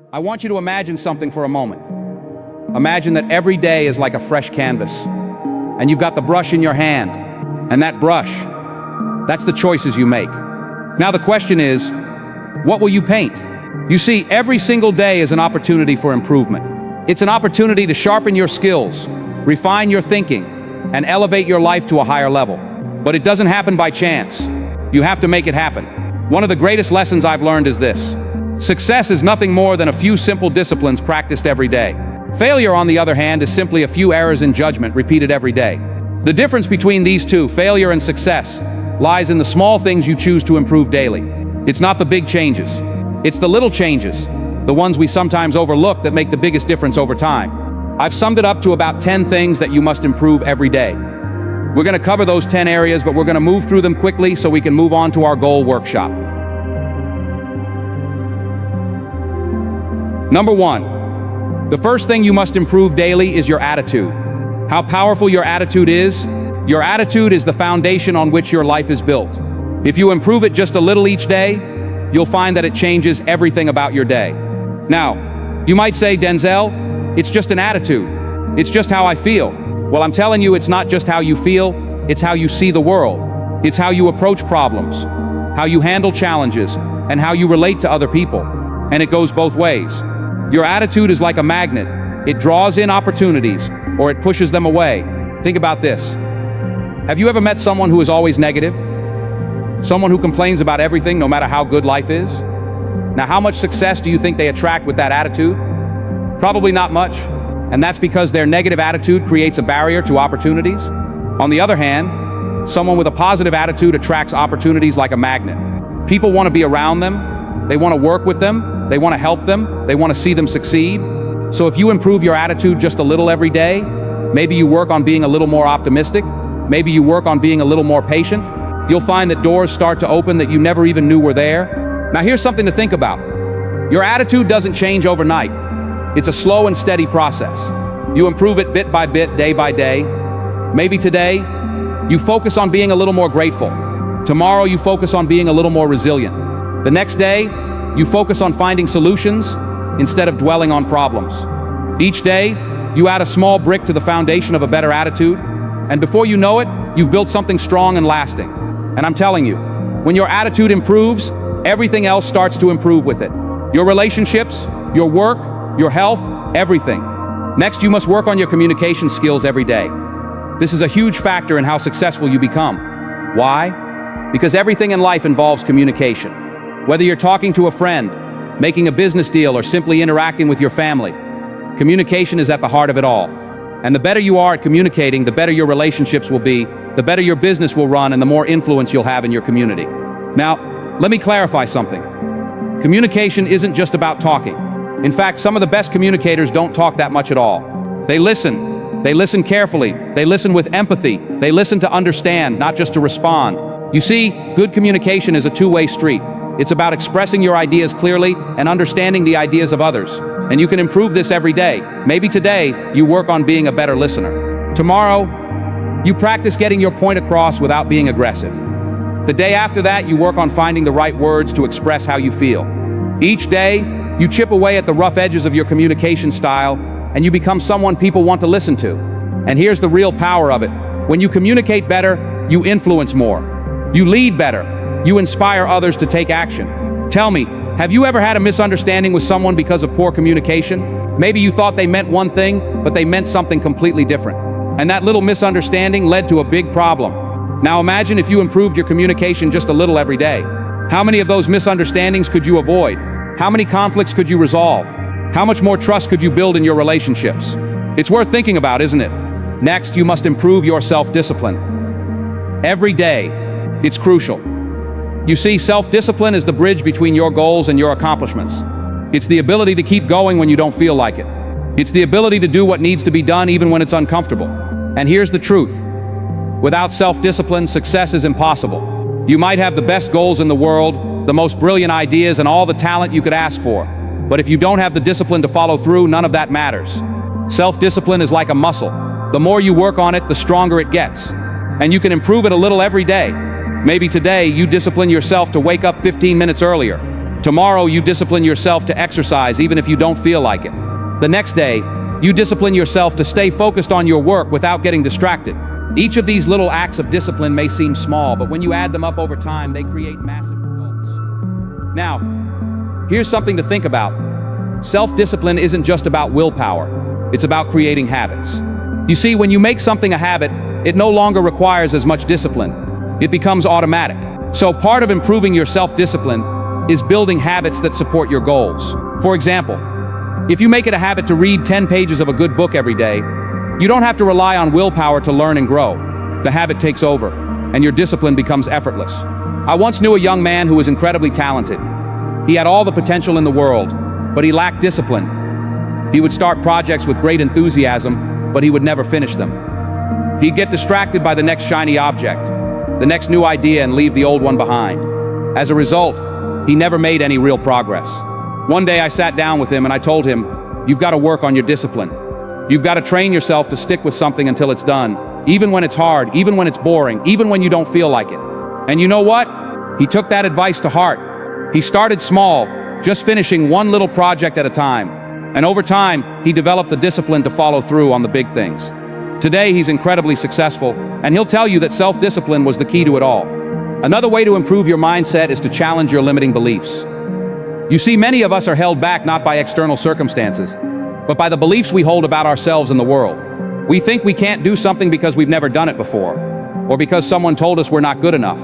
I want you to imagine something for a moment. Imagine that every day is like a fresh canvas, and you've got the brush in your hand, and that brush, that's the choices you make. Now the question is, what will you paint? You see, every single day is an opportunity for improvement. It's an opportunity to sharpen your skills, refine your thinking, and elevate your life to a higher level. But it doesn't happen by chance. You have to make it happen. One of the greatest lessons I've learned is this: success is nothing more than a few simple disciplines practiced every day. Failure, on the other hand, is simply a few errors in judgment repeated every day. The difference between these two, failure and success, lies in the small things you choose to improve daily. It's not the big changes. It's the little changes, the ones we sometimes overlook, that make the biggest difference over time. I've summed it up to about 10 things that you must improve every day. We're going to cover those 10 areas, but we're going to move through them quickly so we can move on to our goal workshop. Number 1. The first thing you must improve daily is your attitude. How powerful your attitude is? Your attitude is the foundation on which your life is built. If you improve it just a little each day, you'll find that it changes everything about your day. Now, you might say, Denzel, it's just an attitude. It's just how I feel. Well, I'm telling you, it's not just how you feel, it's how you see the world. It's how you approach problems, how you handle challenges, and how you relate to other people. And it goes both ways. Your attitude is like a magnet. It draws in opportunities, or it pushes them away. Think about this. Have you ever met someone who is always negative? Someone who complains about everything, no matter how good life is? Now, how much success do you think they attract with that attitude? Probably not much. And that's because their negative attitude creates a barrier to opportunities. On the other hand, someone with a positive attitude attracts opportunities like a magnet. People want to be around them. They want to work with them. They want to help them. They want to see them succeed. So if you improve your attitude just a little every day, maybe you work on being a little more optimistic, maybe you work on being a little more patient, you'll find that doors start to open that you never even knew were there. Now here's something to think about. Your attitude doesn't change overnight. It's a slow and steady process. You improve it bit by bit, day by day. Maybe today, you focus on being a little more grateful. Tomorrow, you focus on being a little more resilient. The next day, you focus on finding solutions instead of dwelling on problems. Each day, you add a small brick to the foundation of a better attitude, and before you know it, you've built something strong and lasting. And I'm telling you, when your attitude improves, everything else starts to improve with it. Your relationships, your work, your health, everything. Next, you must work on your communication skills every day. This is a huge factor in how successful you become. Why? Because everything in life involves communication. Whether you're talking to a friend, making a business deal, or simply interacting with your family, communication is at the heart of it all. And the better you are at communicating, the better your relationships will be, the better your business will run, and the more influence you'll have in your community. Now, let me clarify something. Communication isn't just about talking. In fact, some of the best communicators don't talk that much at all. They listen. They listen carefully. They listen with empathy. They listen to understand, not just to respond. You see, good communication is a two-way street. It's about expressing your ideas clearly and understanding the ideas of others. And you can improve this every day. Maybe today, you work on being a better listener. Tomorrow, you practice getting your point across without being aggressive. The day after that, you work on finding the right words to express how you feel. Each day, you chip away at the rough edges of your communication style, and you become someone people want to listen to. And here's the real power of it. When you communicate better, you influence more. You lead better. You inspire others to take action. Tell me, have you ever had a misunderstanding with someone because of poor communication? Maybe you thought they meant one thing, but they meant something completely different. And that little misunderstanding led to a big problem. Now imagine if you improved your communication just a little every day. How many of those misunderstandings could you avoid? How many conflicts could you resolve? How much more trust could you build in your relationships? It's worth thinking about, isn't it? Next, you must improve your self-discipline. Every day, it's crucial. You see, self-discipline is the bridge between your goals and your accomplishments. It's the ability to keep going when you don't feel like it. It's the ability to do what needs to be done even when it's uncomfortable. And here's the truth. Without self-discipline, success is impossible. You might have the best goals in the world, the most brilliant ideas, and all the talent you could ask for. But if you don't have the discipline to follow through, none of that matters. Self-discipline is like a muscle. The more you work on it, the stronger it gets. And you can improve it a little every day. Maybe today you discipline yourself to wake up 15 minutes earlier. Tomorrow, you discipline yourself to exercise even if you don't feel like it. The next day, you discipline yourself to stay focused on your work without getting distracted. Each of these little acts of discipline may seem small, but when you add them up over time, they create massive results. Now, here's something to think about. Self-discipline isn't just about willpower. It's about creating habits. You see, when you make something a habit, it no longer requires as much discipline. It becomes automatic. So part of improving your self-discipline is building habits that support your goals. For example, if you make it a habit to read 10 pages of a good book every day, you don't have to rely on willpower to learn and grow. The habit takes over, and your discipline becomes effortless. I once knew a young man who was incredibly talented. He had all the potential in the world, but he lacked discipline. He would start projects with great enthusiasm, but he would never finish them. He'd get distracted by the next shiny object, the next new idea, and leave the old one behind. As a result, he never made any real progress. One day I sat down with him and I told him, "You've got to work on your discipline. You've got to train yourself to stick with something until it's done, even when it's hard, even when it's boring, even when you don't feel like it." And you know what? He took that advice to heart. He started small, just finishing one little project at a time. And over time, he developed the discipline to follow through on the big things. Today, he's incredibly successful, and he'll tell you that self-discipline was the key to it all. Another way to improve your mindset is to challenge your limiting beliefs. You see, many of us are held back not by external circumstances, but by the beliefs we hold about ourselves and the world. We think we can't do something because we've never done it before, or because someone told us we're not good enough.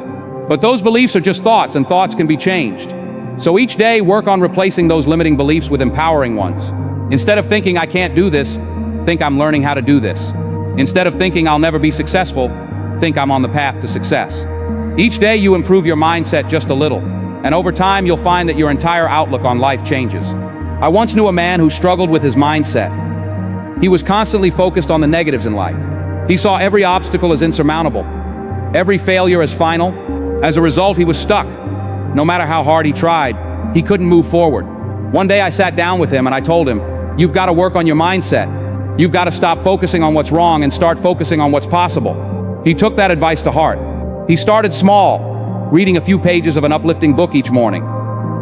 But those beliefs are just thoughts, and thoughts can be changed. So each day, work on replacing those limiting beliefs with empowering ones. Instead of thinking, "I can't do this," think, "I'm learning how to do this." Instead of thinking, "I'll never be successful," think, "I'm on the path to success." Each day you improve your mindset just a little, and over time you'll find that your entire outlook on life changes. I once knew a man who struggled with his mindset. He was constantly focused on the negatives in life. He saw every obstacle as insurmountable, every failure as final. As a result, he was stuck. No matter how hard he tried, he couldn't move forward. One day I sat down with him and I told him, "You've got to work on your mindset. You've got to stop focusing on what's wrong and start focusing on what's possible." He took that advice to heart. He started small, reading a few pages of an uplifting book each morning,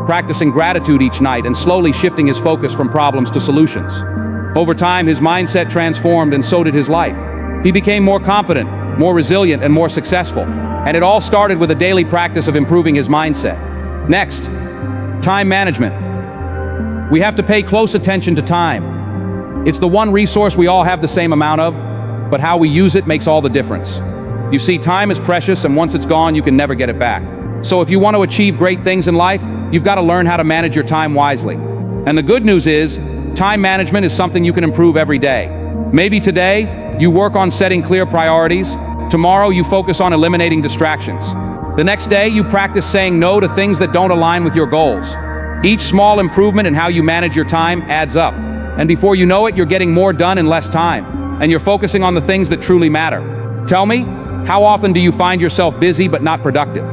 practicing gratitude each night, and slowly shifting his focus from problems to solutions. Over time, his mindset transformed, and so did his life. He became more confident, more resilient, and more successful. And it all started with a daily practice of improving his mindset. Next, time management. We have to pay close attention to time. It's the one resource we all have the same amount of, but how we use it makes all the difference. You see, time is precious, and once it's gone, you can never get it back. So if you want to achieve great things in life, you've got to learn how to manage your time wisely. And the good news is, time management is something you can improve every day. Maybe today, you work on setting clear priorities. Tomorrow, you focus on eliminating distractions. The next day, you practice saying no to things that don't align with your goals. Each small improvement in how you manage your time adds up. And before you know it, you're getting more done in less time. And you're focusing on the things that truly matter. Tell me, how often do you find yourself busy but not productive?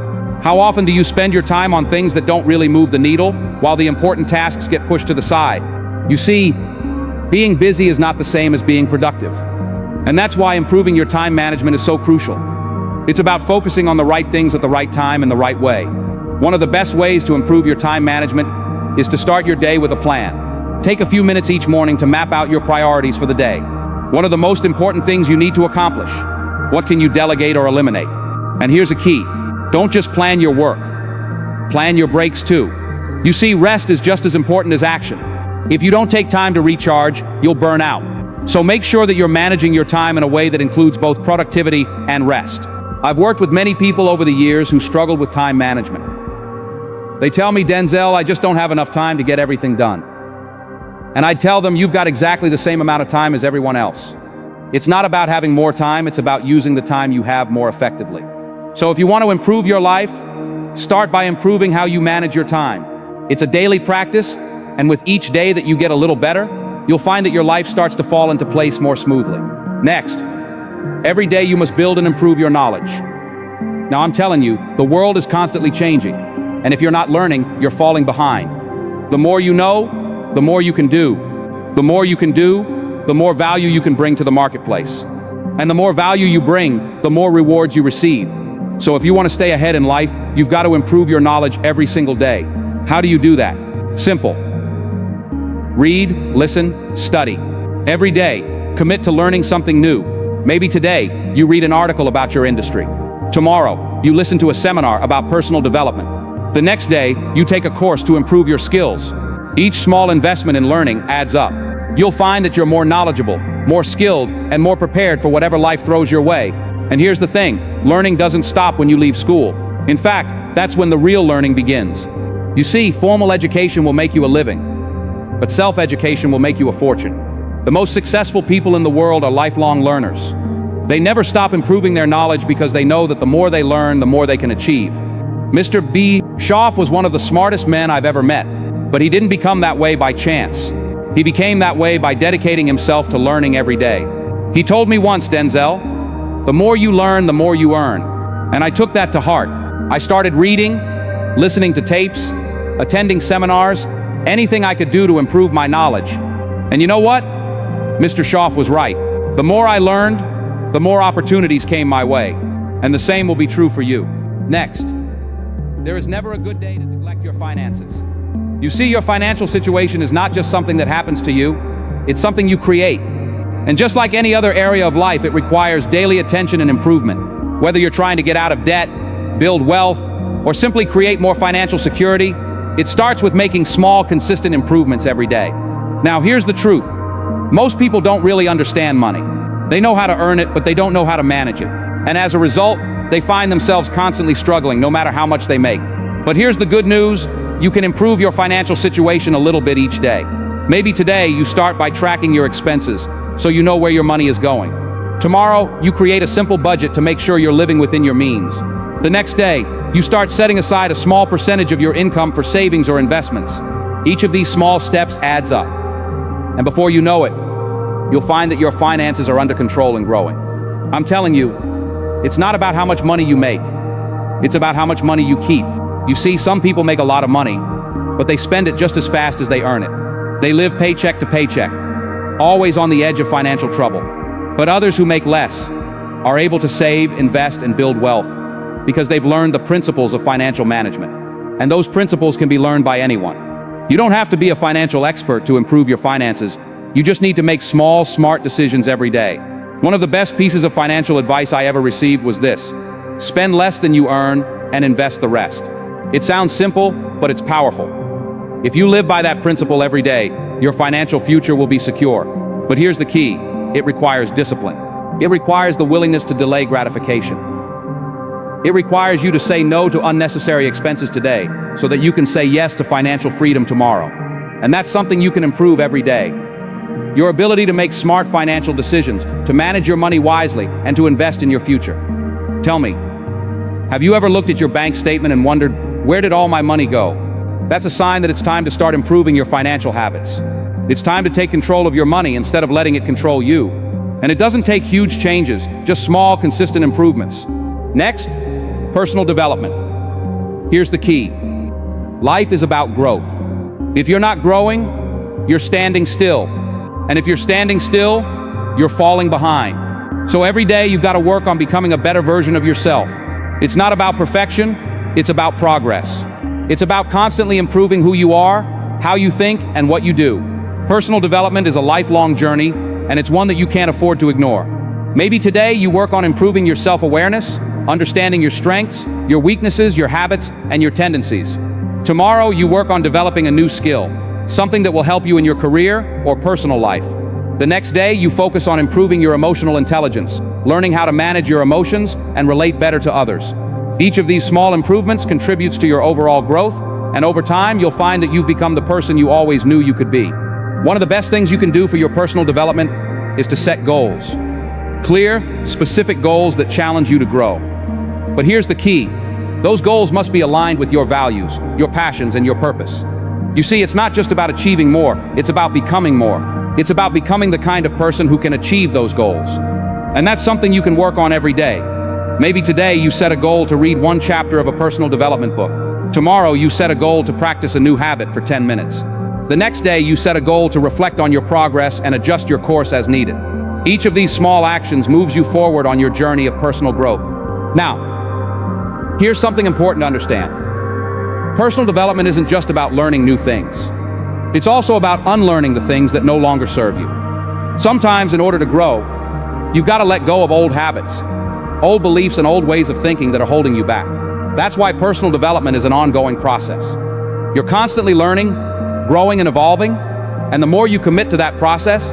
How often do you spend your time on things that don't really move the needle, while the important tasks get pushed to the side? You see, being busy is not the same as being productive. And that's why improving your time management is so crucial. It's about focusing on the right things at the right time in the right way. One of the best ways to improve your time management is to start your day with a plan. Take a few minutes each morning to map out your priorities for the day. What are the most important things you need to accomplish? What can you delegate or eliminate? And here's a key. Don't just plan your work. Plan your breaks too. You see, rest is just as important as action. If you don't take time to recharge, you'll burn out. So make sure that you're managing your time in a way that includes both productivity and rest. I've worked with many people over the years who struggled with time management. They tell me, "Denzel, I just don't have enough time to get everything done." And I tell them, "You've got exactly the same amount of time as everyone else." It's not about having more time, it's about using the time you have more effectively. So if you want to improve your life, start by improving how you manage your time. It's a daily practice, and with each day that you get a little better, you'll find that your life starts to fall into place more smoothly. Next, every day you must build and improve your knowledge. Now I'm telling you, the world is constantly changing, and if you're not learning, you're falling behind. The more you know, the more you can do. The more you can do, the more value you can bring to the marketplace. And the more value you bring, the more rewards you receive. So if you want to stay ahead in life, you've got to improve your knowledge every single day. How do you do that? Simple. Read, listen, study. Every day, commit to learning something new. Maybe today, you read an article about your industry. Tomorrow, you listen to a seminar about personal development. The next day, you take a course to improve your skills. Each small investment in learning adds up. You'll find that you're more knowledgeable, more skilled, and more prepared for whatever life throws your way. And here's the thing, learning doesn't stop when you leave school. In fact, that's when the real learning begins. You see, formal education will make you a living, but self-education will make you a fortune. The most successful people in the world are lifelong learners. They never stop improving their knowledge because they know that the more they learn, the more they can achieve. Mr. B. Schaff was one of the smartest men I've ever met, but he didn't become that way by chance. He became that way by dedicating himself to learning every day. He told me once, Denzel, the more you learn, the more you earn. And I took that to heart. I started reading, listening to tapes, attending seminars, anything I could do to improve my knowledge. And you know what? Mr. Schaff was right. The more I learned, the more opportunities came my way. And the same will be true for you. Next, there is never a good day to neglect your finances. You see, your financial situation is not just something that happens to you, it's something you create. And just like any other area of life, it requires daily attention and improvement. Whether you're trying to get out of debt, build wealth, or simply create more financial security, it starts with making small, consistent improvements every day. Now, here's the truth. Most people don't really understand money. They know how to earn it, but they don't know how to manage it. And as a result, they find themselves constantly struggling, no matter how much they make. But here's the good news. You can improve your financial situation a little bit each day. Maybe today you start by tracking your expenses, so you know where your money is going. Tomorrow, you create a simple budget to make sure you're living within your means. The next day, you start setting aside a small percentage of your income for savings or investments. Each of these small steps adds up. And before you know it, you'll find that your finances are under control and growing. I'm telling you, it's not about how much money you make. It's about how much money you keep. You see, some people make a lot of money, but they spend it just as fast as they earn it. They live paycheck to paycheck, always on the edge of financial trouble. But others who make less are able to save, invest, and build wealth because they've learned the principles of financial management. And those principles can be learned by anyone. You don't have to be a financial expert to improve your finances. You just need to make small, smart decisions every day. One of the best pieces of financial advice I ever received was this: spend less than you earn and invest the rest. It sounds simple, but it's powerful. If you live by that principle every day, your financial future will be secure. But here's the key: it requires discipline. It requires the willingness to delay gratification. It requires you to say no to unnecessary expenses today so that you can say yes to financial freedom tomorrow. And that's something you can improve every day. Your ability to make smart financial decisions, to manage your money wisely, and to invest in your future. Tell me, have you ever looked at your bank statement and wondered, where did all my money go? That's a sign that it's time to start improving your financial habits. It's time to take control of your money instead of letting it control you. And it doesn't take huge changes, just small, consistent improvements. Next, personal development. Here's the key. Life is about growth. If you're not growing, you're standing still. And if you're standing still, you're falling behind. So every day you've got to work on becoming a better version of yourself. It's not about perfection, it's about progress. It's about constantly improving who you are, how you think, and what you do. Personal development is a lifelong journey, and it's one that you can't afford to ignore. Maybe today you work on improving your self-awareness, understanding your strengths, your weaknesses, your habits, and your tendencies. Tomorrow you work on developing a new skill, something that will help you in your career or personal life. The next day you focus on improving your emotional intelligence, learning how to manage your emotions and relate better to others. Each of these small improvements contributes to your overall growth, and over time you'll find that you've become the person you always knew you could be. One of the best things you can do for your personal development is to set goals. Clear, specific goals that challenge you to grow. But here's the key. Those goals must be aligned with your values, your passions, and your purpose. You see, it's not just about achieving more, it's about becoming more. It's about becoming the kind of person who can achieve those goals. And that's something you can work on every day. Maybe today you set a goal to read one chapter of a personal development book. Tomorrow you set a goal to practice a new habit for 10 minutes. The next day you set a goal to reflect on your progress and adjust your course as needed. Each of these small actions moves you forward on your journey of personal growth. Now, here's something important to understand. Personal development isn't just about learning new things. It's also about unlearning the things that no longer serve you. Sometimes, in order to grow, you've got to let go of old habits, old beliefs, and old ways of thinking that are holding you back. That's why personal development is an ongoing process. You're constantly learning, growing, and evolving, and the more you commit to that process,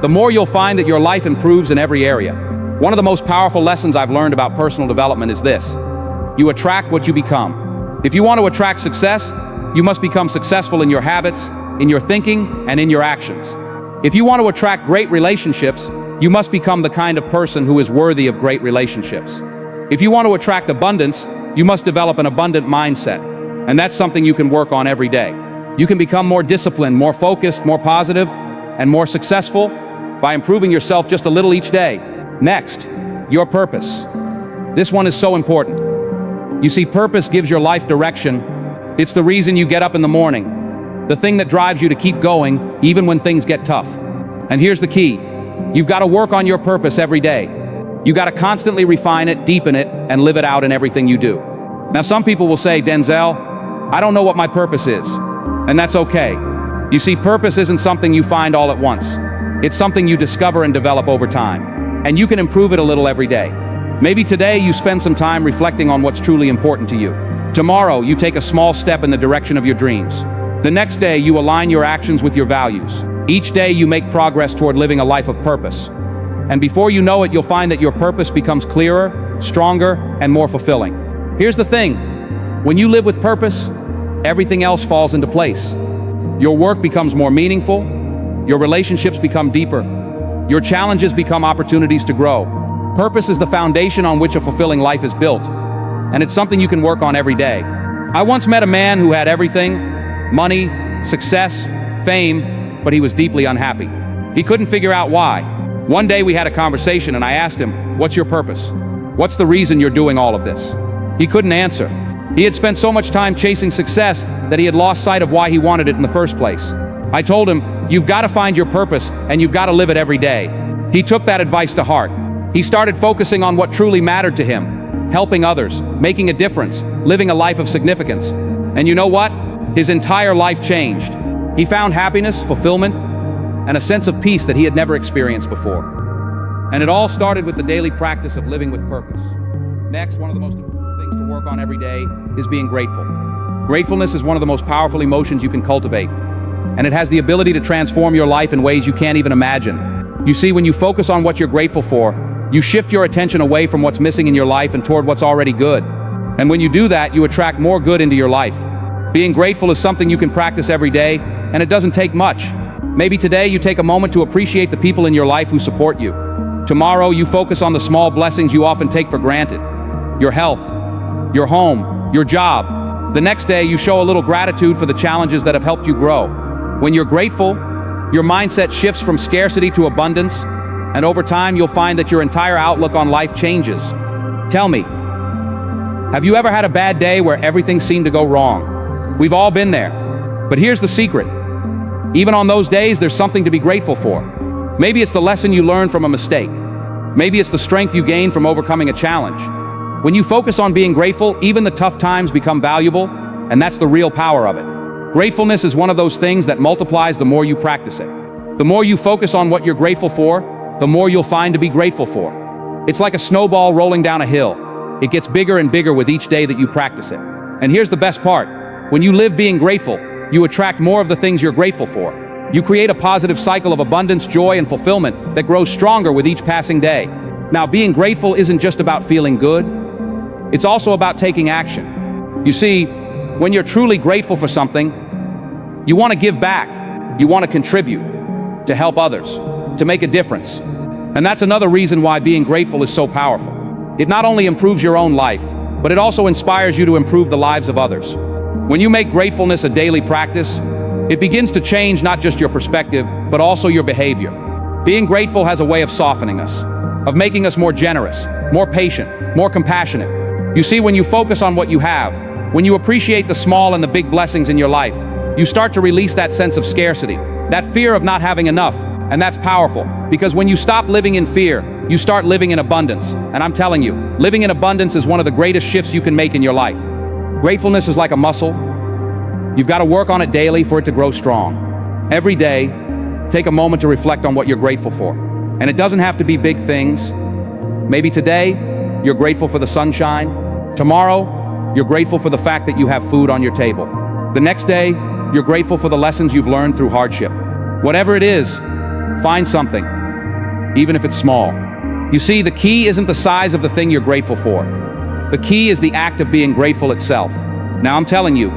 the more you'll find that your life improves in every area. One of the most powerful lessons I've learned about personal development is this: you attract what you become. If you want to attract success, you must become successful in your habits, in your thinking, and in your actions. If you want to attract great relationships, you must become the kind of person who is worthy of great relationships. If you want to attract abundance, you must develop an abundant mindset. And that's something you can work on every day. You can become more disciplined, more focused, more positive, and more successful by improving yourself just a little each day. Next, your purpose. This one is so important. You see, purpose gives your life direction. It's the reason you get up in the morning, the thing that drives you to keep going even when things get tough. And here's the key: you've got to work on your purpose every day. You got to constantly refine it, deepen it, and live it out in everything you do. Now, some people will say, Denzel, I don't know what my purpose is. And that's okay. You see, purpose isn't something you find all at once. It's something you discover and develop over time. And you can improve it a little every day. Maybe today you spend some time reflecting on what's truly important to you. Tomorrow, you take a small step in the direction of your dreams. The next day, you align your actions with your values. Each day, you make progress toward living a life of purpose. And before you know it, you'll find that your purpose becomes clearer, stronger, and more fulfilling. Here's the thing: when you live with purpose, everything else falls into place. Your work becomes more meaningful, your relationships become deeper, your challenges become opportunities to grow. Purpose is the foundation on which a fulfilling life is built, and it's something you can work on every day. I once met a man who had everything: money, success, fame, but he was deeply unhappy. He couldn't figure out why. One day we had a conversation and I asked him, "What's your purpose? What's the reason you're doing all of this?" He couldn't answer. He had spent so much time chasing success that he had lost sight of why he wanted it in the first place. I told him, "You've got to find your purpose and you've got to live it every day." He took that advice to heart. He started focusing on what truly mattered to him: helping others, making a difference, living a life of significance. And you know what? His entire life changed. He found happiness, fulfillment, and a sense of peace that he had never experienced before. And it all started with the daily practice of living with purpose. Next, one of the most important things to work on every day is being grateful. Gratefulness is one of the most powerful emotions you can cultivate, and it has the ability to transform your life in ways you can't even imagine. You see, when you focus on what you're grateful for, you shift your attention away from what's missing in your life and toward what's already good. And when you do that, you attract more good into your life. Being grateful is something you can practice every day, and it doesn't take much. Maybe today you take a moment to appreciate the people in your life who support you. Tomorrow you focus on the small blessings you often take for granted: your health, your home, your job. The next day you show a little gratitude for the challenges that have helped you grow. When you're grateful, your mindset shifts from scarcity to abundance, and over time you'll find that your entire outlook on life changes. Tell me, have you ever had a bad day where everything seemed to go wrong? We've all been there. But here's the secret: even on those days, there's something to be grateful for. Maybe it's the lesson you learned from a mistake. Maybe it's the strength you gain from overcoming a challenge. When you focus on being grateful, even the tough times become valuable, and that's the real power of it. Gratefulness is one of those things that multiplies the more you practice it. The more you focus on what you're grateful for, the more you'll find to be grateful for. It's like a snowball rolling down a hill. It gets bigger and bigger with each day that you practice it. And here's the best part: when you live being grateful, you attract more of the things you're grateful for. You create a positive cycle of abundance, joy, and fulfillment that grows stronger with each passing day. Now, being grateful isn't just about feeling good. It's also about taking action. You see, when you're truly grateful for something, you want to give back. You want to contribute, to help others, to make a difference. And that's another reason why being grateful is so powerful. It not only improves your own life, but it also inspires you to improve the lives of others. When you make gratefulness a daily practice, it begins to change not just your perspective, but also your behavior. Being grateful has a way of softening us, of making us more generous, more patient, more compassionate. You see, when you focus on what you have, when you appreciate the small and the big blessings in your life, you start to release that sense of scarcity, that fear of not having enough. And that's powerful, because when you stop living in fear, you start living in abundance. And I'm telling you, living in abundance is one of the greatest shifts you can make in your life. Gratefulness is like a muscle. You've got to work on it daily for it to grow strong. Every day, take a moment to reflect on what you're grateful for. And it doesn't have to be big things. Maybe today, you're grateful for the sunshine. Tomorrow, you're grateful for the fact that you have food on your table. The next day, you're grateful for the lessons you've learned through hardship. Whatever it is, find something, even if it's small. You see, the key isn't the size of the thing you're grateful for. The key is the act of being grateful itself. Now I'm telling you,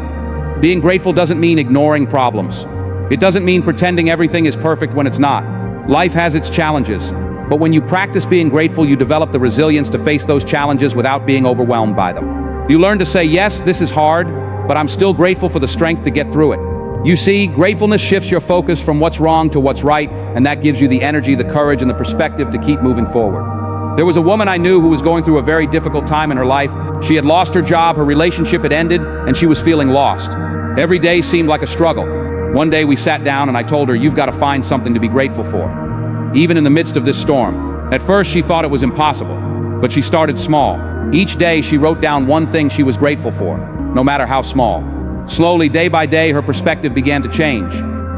being grateful doesn't mean ignoring problems. It doesn't mean pretending everything is perfect when it's not. Life has its challenges, but when you practice being grateful, you develop the resilience to face those challenges without being overwhelmed by them. You learn to say, yes, this is hard, but I'm still grateful for the strength to get through it. You see, gratefulness shifts your focus from what's wrong to what's right, and that gives you the energy, the courage, and the perspective to keep moving forward. There was a woman I knew who was going through a very difficult time in her life. She had lost her job, her relationship had ended, and she was feeling lost. Every day seemed like a struggle. One day we sat down and I told her, you've got to find something to be grateful for, even in the midst of this storm. At first she thought it was impossible, but she started small. Each day she wrote down one thing she was grateful for, no matter how small. Slowly, day by day, her perspective began to change.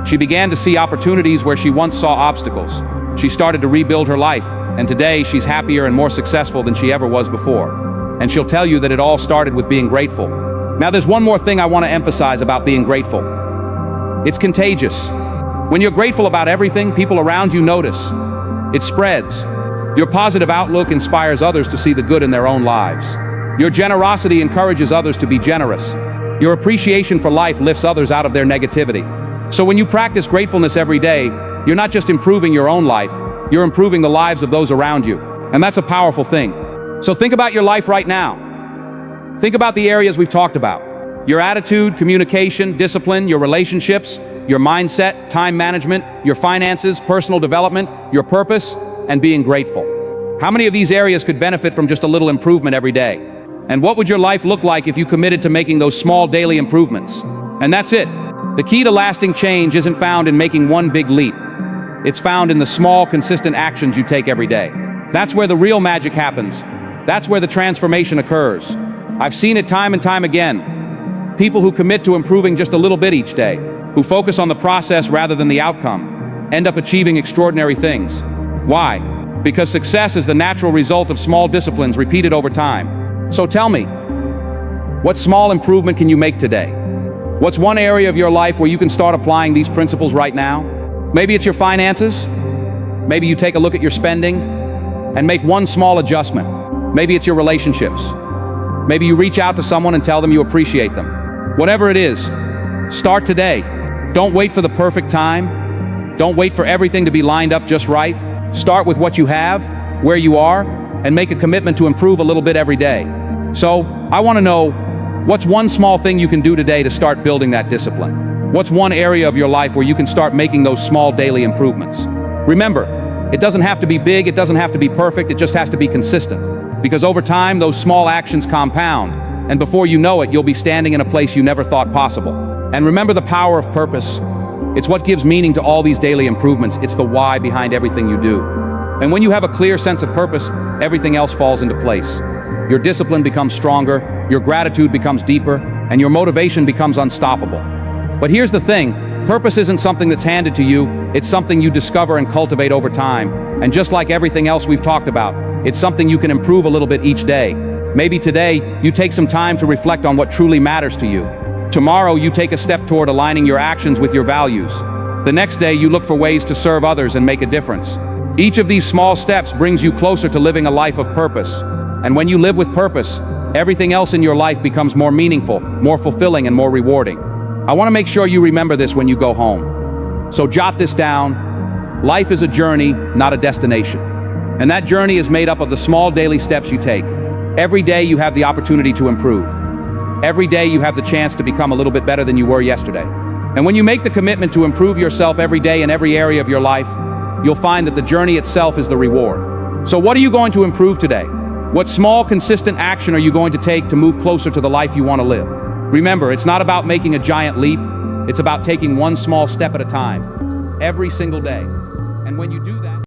She began to see opportunities where she once saw obstacles. She started to rebuild her life, and today she's happier and more successful than she ever was before. And she'll tell you that it all started with being grateful. Now there's one more thing I want to emphasize about being grateful. It's contagious. When you're grateful about everything, people around you notice. It spreads. Your positive outlook inspires others to see the good in their own lives. Your generosity encourages others to be generous. Your appreciation for life lifts others out of their negativity. So when you practice gratefulness every day, you're not just improving your own life, you're improving the lives of those around you. And that's a powerful thing. So think about your life right now. Think about the areas we've talked about. Your attitude, communication, discipline, your relationships, your mindset, time management, your finances, personal development, your purpose, and being grateful. How many of these areas could benefit from just a little improvement every day? And what would your life look like if you committed to making those small daily improvements? And that's it. The key to lasting change isn't found in making one big leap. It's found in the small, consistent actions you take every day. That's where the real magic happens. That's where the transformation occurs. I've seen it time and time again. People who commit to improving just a little bit each day, who focus on the process rather than the outcome, end up achieving extraordinary things. Why? Because success is the natural result of small disciplines repeated over time. So tell me, what small improvement can you make today? What's one area of your life where you can start applying these principles right now? Maybe it's your finances. Maybe you take a look at your spending and make one small adjustment. Maybe it's your relationships. Maybe you reach out to someone and tell them you appreciate them. Whatever it is, start today. Don't wait for the perfect time. Don't wait for everything to be lined up just right. Start with what you have, where you are, and make a commitment to improve a little bit every day. So, I want to know, what's one small thing you can do today to start building that discipline? What's one area of your life where you can start making those small daily improvements? Remember, it doesn't have to be big, it doesn't have to be perfect, it just has to be consistent. Because over time, those small actions compound, and before you know it, you'll be standing in a place you never thought possible. And remember the power of purpose. It's what gives meaning to all these daily improvements. It's the why behind everything you do. And when you have a clear sense of purpose, everything else falls into place. Your discipline becomes stronger, your gratitude becomes deeper, and your motivation becomes unstoppable. But here's the thing, purpose isn't something that's handed to you, it's something you discover and cultivate over time. And just like everything else we've talked about, it's something you can improve a little bit each day. Maybe today, you take some time to reflect on what truly matters to you. Tomorrow, you take a step toward aligning your actions with your values. The next day, you look for ways to serve others and make a difference. Each of these small steps brings you closer to living a life of purpose. And when you live with purpose, everything else in your life becomes more meaningful, more fulfilling, and more rewarding. I want to make sure you remember this when you go home. So jot this down. Life is a journey, not a destination. And that journey is made up of the small daily steps you take. Every day you have the opportunity to improve. Every day you have the chance to become a little bit better than you were yesterday. And when you make the commitment to improve yourself every day in every area of your life, you'll find that the journey itself is the reward. So what are you going to improve today? What small, consistent action are you going to take to move closer to the life you want to live? Remember, it's not about making a giant leap. It's about taking one small step at a time, every single day. And when you do that,